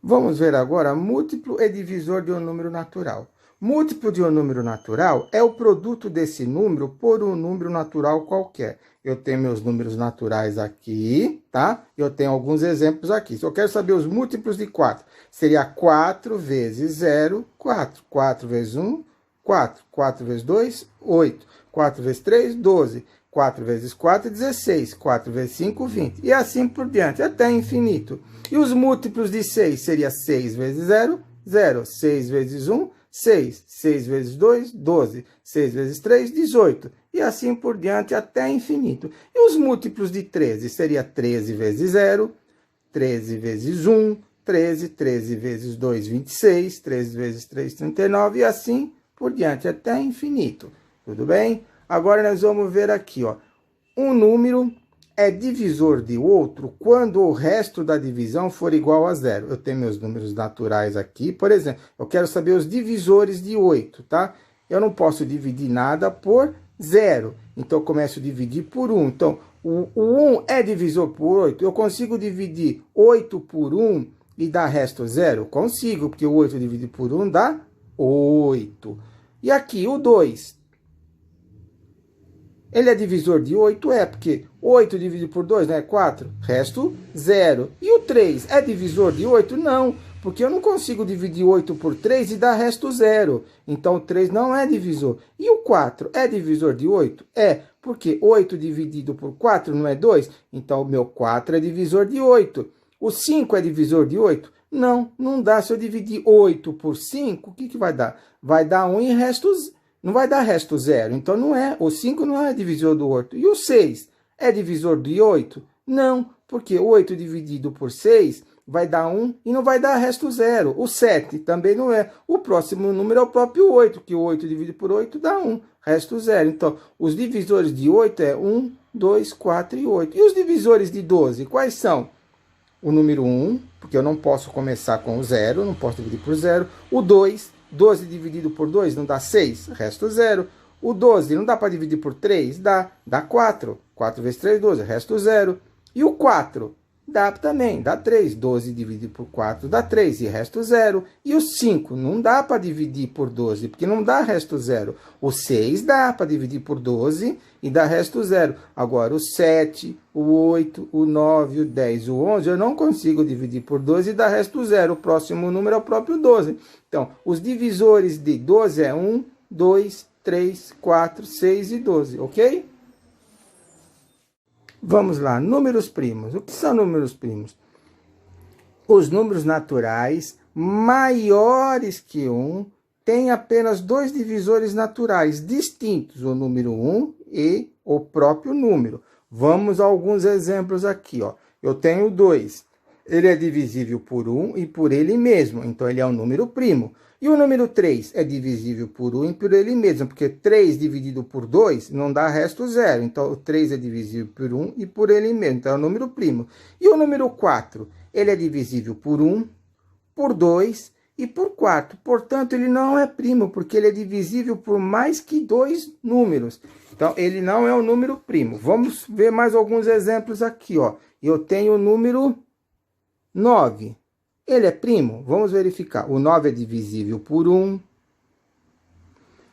Vamos ver agora múltiplo e divisor de um número natural. Múltiplo de um número natural é o produto desse número por um número natural qualquer. Eu tenho meus números naturais aqui, tá? Eu tenho alguns exemplos aqui. Se eu quero saber os múltiplos de 4, seria 4 vezes 0, 4. 4 vezes 1, 4. 4 vezes 2, 8. 4 vezes 3, 12. 4 vezes 4, 16. 4 vezes 5, 20. E assim por diante, até infinito. E os múltiplos de 6 seria 6 vezes 0, 0. 6 vezes 1, 6. 6 vezes 2, 12. 6 vezes 3, 18. E assim por diante, até infinito. E os múltiplos de 13 seria 13 vezes 0, 13 vezes 1, 13. 13 vezes 2, 26. 13 vezes 3, 39. E assim por diante, até infinito. Tudo bem? Agora nós vamos ver aqui, ó. Um número é divisor de outro quando o resto da divisão for igual a zero. Eu tenho meus números naturais aqui. Por exemplo, eu quero saber os divisores de 8, tá? Eu não posso dividir nada por zero. Então, eu começo a dividir por 1. Então, o 1 é divisor por 8. Eu consigo dividir 8 por 1 e dar resto zero? Consigo, porque o 8 dividido por 1 dá 8. E aqui, o 2. Ele é divisor de 8? É, porque 8 dividido por 2, né? 4. Resto, 0. E o 3 é divisor de 8? Não, porque eu não consigo dividir 8 por 3 e dar resto 0. Então, o 3 não é divisor. E o 4 é divisor de 8? É, porque 8 dividido por 4 não é 2? Então, o meu 4 é divisor de 8. O 5 é divisor de 8? Não, não dá. Se eu dividir 8 por 5, o que vai dar? Vai dar 1 e resto 0. Não vai dar resto 0, então não é. O 5 não é divisor do 8. E o 6 é divisor de 8? Não, porque 8 dividido por 6 vai dar 1 e não vai dar resto 0. O 7 também não é. O próximo número é o próprio 8, que o 8 dividido por 8 dá 1, resto 0. Então, os divisores de 8 é 1, 2, 4 e 8. E os divisores de 12, quais são? O número 1, porque eu não posso começar com o 0, não posso dividir por 0. O 2, 12 dividido por 2 não dá 6, resto 0. O 12 não dá para dividir por 3? Dá 4. 4 vezes 3, 12, resto 0. E o 4? Dá também, dá 3. 12 dividido por 4 dá 3 e resto 0. E o 5 não dá para dividir por 12, porque não dá resto 0. O 6 dá para dividir por 12 e dá resto 0. Agora, o 7, o 8, o 9, o 10, o 11, eu não consigo dividir por 12 e dá resto 0. O próximo número é o próprio 12. Então, os divisores de 12 é 1, 2, 3, 4, 6 e 12, ok? Vamos lá, números primos. O que são números primos? Os números naturais maiores que 1 têm apenas dois divisores naturais distintos, o número 1 e o próprio número. Vamos a alguns exemplos aqui, ó. Eu tenho 2. Ele é divisível por 1 e por ele mesmo, então ele é um número primo. E o número 3 é divisível por 1 e por ele mesmo, porque 3 dividido por 2 não dá resto 0. Então, o 3 é divisível por 1 e por ele mesmo, então é um número primo. E o número 4, ele é divisível por 1, por 2 e por 4. Portanto, ele não é primo, porque ele é divisível por mais que 2 números. Então, ele não é um número primo. Vamos ver mais alguns exemplos aqui, ó. Eu tenho o número 9. Ele é primo? Vamos verificar. O 9 é divisível por 1.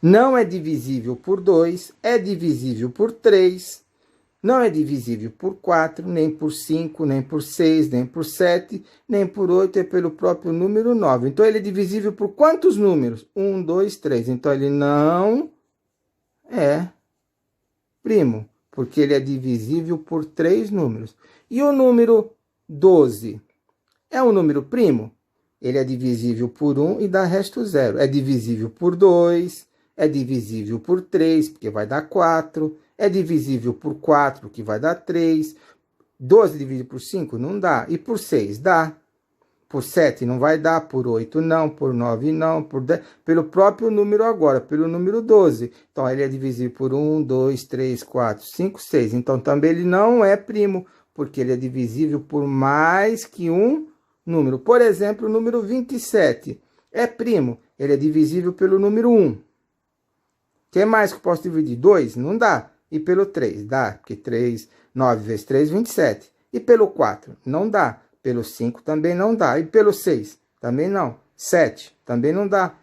Não é divisível por 2. É divisível por 3. Não é divisível por 4, nem por 5, nem por 6, nem por 7, nem por 8. É pelo próprio número 9. Então, ele é divisível por quantos números? 1, 2, 3. Então, ele não é primo, porque ele é divisível por 3 números. E o número 12? É um número primo? Ele é divisível por 1 e dá resto 0. É divisível por 2, é divisível por 3, porque vai dar 4. É divisível por 4, que vai dar 3. 12 dividido por 5 não dá. E por 6 dá. Por 7 não vai dar. Por 8 não. Por 9 não. Por 10. Pelo próprio número agora, pelo número 12. Então, ele é divisível por 1, 2, 3, 4, 5, 6. Então, também ele não é primo, porque ele é divisível por mais que um número. Por exemplo, o número 27 é primo. Ele é divisível pelo número 1. Que mais que eu posso dividir? 2? Não dá. E pelo 3? Dá, porque 9 vezes 3, 27. E pelo 4? Não dá, Pelo 5 também não dá. E pelo 6? Também não. 7 também não dá.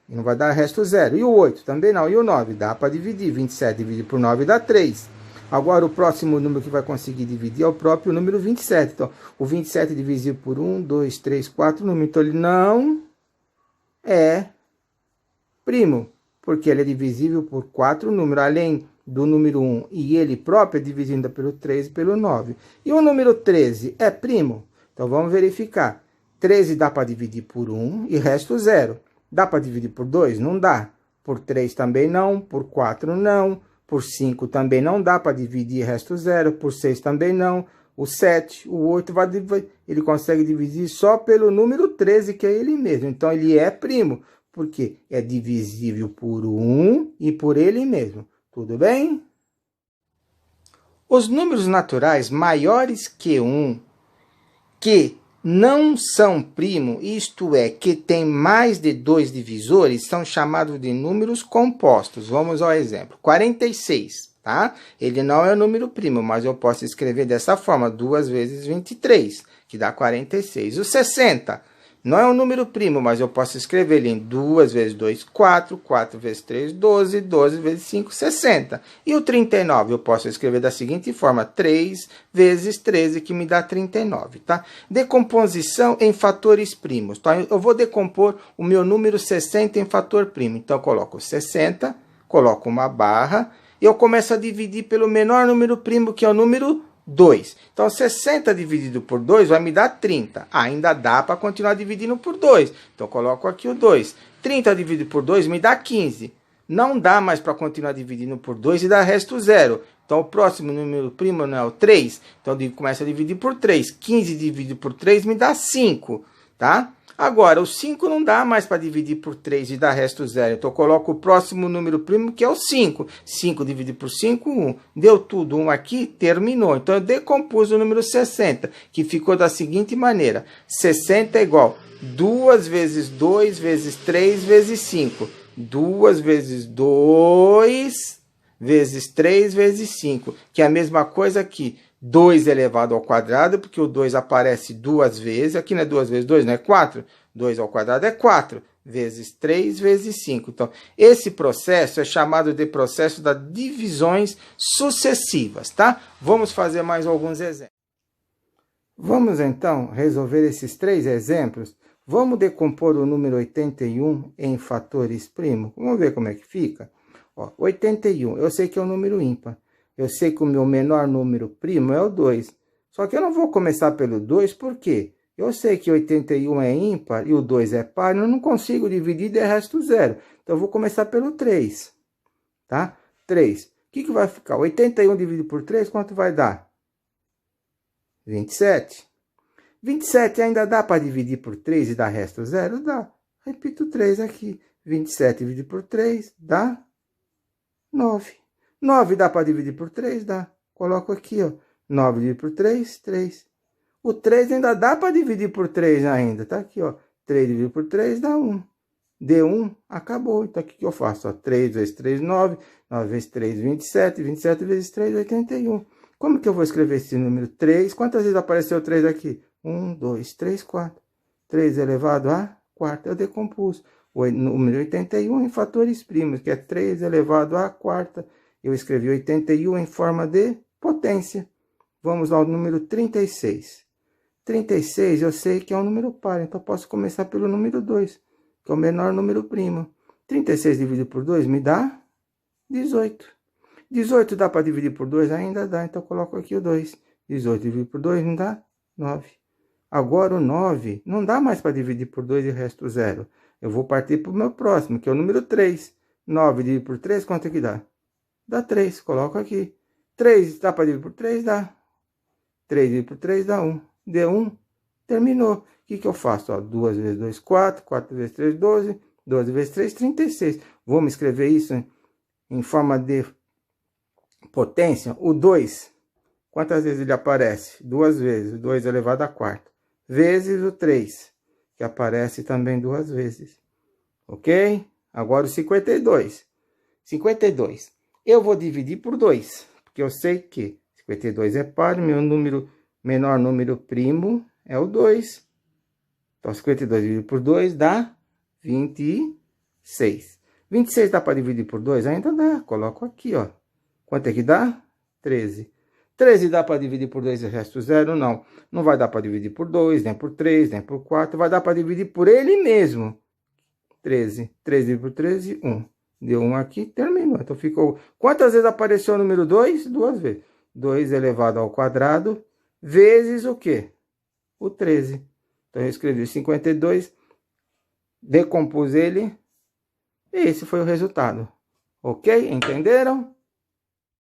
E não vai dar resto 0. E o 8 também não. E o 9? Dá para dividir. 27 dividido por 9 dá 3. Agora, o próximo número que vai conseguir dividir é o próprio número 27. Então, o 27 divisível por 1, 2, 3, 4 números. Então, ele não é primo, porque ele é divisível por 4 números, além do número 1 e ele próprio é dividido pelo 3 e pelo 9. E o número 13 é primo? Então, vamos verificar. 13 dá para dividir por 1 e resto 0. Dá para dividir por 2? Não dá. Por 3 também não, por 4 não, por 5 também não dá para dividir resto 0, por 6 também não. O 7, o 8, ele consegue dividir só pelo número 13, que é ele mesmo. Então, ele é primo, porque é divisível por 1 e por ele mesmo. Tudo bem? Os números naturais maiores que 1, que não são primo, isto é, que tem mais de 2 divisores, são chamados de números compostos. Vamos ao exemplo. 46, tá? Ele não é um número primo, mas eu posso escrever dessa forma, 2 vezes 23, que dá 46. O 60 não é um número primo, mas eu posso escrever ele em 2 vezes 2, 4, 4 vezes 3, 12, 12 vezes 5, 60. E o 39 eu posso escrever da seguinte forma, 3 vezes 13, que me dá 39, tá? Decomposição em fatores primos. Então, eu vou decompor o meu número 60 em fator primo. Então, eu coloco 60, coloco uma barra, e eu começo a dividir pelo menor número primo, que é o número 2. Então, 60 dividido por 2 vai me dar 30. Ainda dá para continuar dividindo por 2. Então, eu coloco aqui o 2. 30 dividido por 2 me dá 15. Não dá mais para continuar dividindo por 2 e dá resto 0. Então, o próximo número primo não é o 3. Então, eu começo a dividir por 3. 15 dividido por 3 me dá 5, tá? Agora, o 5 não dá mais para dividir por 3 e dar resto 0. Então, eu coloco o próximo número primo, que é o 5. 5 dividido por 5, 1. Deu tudo 1 aqui, terminou. Então, eu decompus o número 60, que ficou da seguinte maneira. 60 é igual 2 vezes 2 vezes 3 vezes 5. 2 vezes 2 vezes 3 vezes 5, que é a mesma coisa que 2 elevado ao quadrado, porque o 2 aparece 2 vezes. Aqui não é 2 vezes 2, não é 4. 2 ao quadrado é 4, vezes 3 vezes 5. Então, esse processo é chamado de processo das divisões sucessivas, tá? Vamos fazer mais alguns exemplos. Vamos, então, resolver esses 3 exemplos. Vamos decompor o número 81 em fatores primos. Vamos ver como é que fica. Ó, 81, eu sei que é um número ímpar. Eu sei que o meu menor número primo é o 2. Só que eu não vou começar pelo 2, por quê? Eu sei que 81 é ímpar e o 2 é par, eu não consigo dividir de resto 0. Então, eu vou começar pelo 3, tá? 3. O que vai ficar? 81 dividido por 3, quanto vai dar? 27. 27 ainda dá para dividir por 3 e dar resto 0? Dá. Repito 3 aqui. 27 dividido por 3 dá 9. 9 dá para dividir por 3? Dá. Coloco aqui, ó. 9 dividido por 3, 3. O 3 ainda dá para dividir por 3 ainda. Tá aqui, ó. 3 dividido por 3 dá 1. Deu 1, acabou. Então, o que eu faço? Ó, 3 vezes 3, 9. 9 vezes 3, 27. 27 vezes 3, 81. Como que eu vou escrever esse número 3? Quantas vezes apareceu 3 aqui? 1, 2, 3, 4. 3 elevado a quarta. Eu decompus o número 81 em fatores primos, que é 3 elevado a quarta. Eu escrevi 81 em forma de potência. Vamos ao número 36. 36 eu sei que é um número par, então eu posso começar pelo número 2, que é o menor número primo. 36 dividido por 2 me dá 18. 18 dá para dividir por 2? Ainda dá, então eu coloco aqui o 2. 18 dividido por 2 me dá 9. Agora o 9 não dá mais para dividir por 2 e o resto 0. Eu vou partir para o meu próximo, que é o número 3. 9 dividido por 3, quanto é que dá? Dá 3, coloco aqui. 3 dá para dividir por 3? Dá. 3 dividido por 3 dá 1. Deu 1, terminou. O que eu faço? Ó, 2 vezes 2, 4. 4 vezes 3, 12. 12 vezes 3, 36. Vamos escrever isso em forma de potência. O 2, quantas vezes ele aparece? 2 vezes. 2 elevado a quarta. Vezes o 3, que aparece também 2 vezes. Ok? Agora o 52. 52. Eu vou dividir por 2, porque eu sei que 52 é par, meu menor número primo é o 2. Então, 52 dividido por 2 dá 26. 26 dá para dividir por 2? Ainda dá. Coloco aqui, ó. Quanto é que dá? 13. 13 dá para dividir por 2 e o resto 0? Não. Não vai dar para dividir por 2, nem por 3, nem por 4. Vai dar para dividir por ele mesmo. 13. 13 dividido por 13, 1. Deu 1 aqui, terminou. Então, ficou... Quantas vezes apareceu o número 2? 2 vezes. 2 elevado ao quadrado, vezes o quê? O 13. Então, eu escrevi 52, decompus ele, e esse foi o resultado. Ok? Entenderam?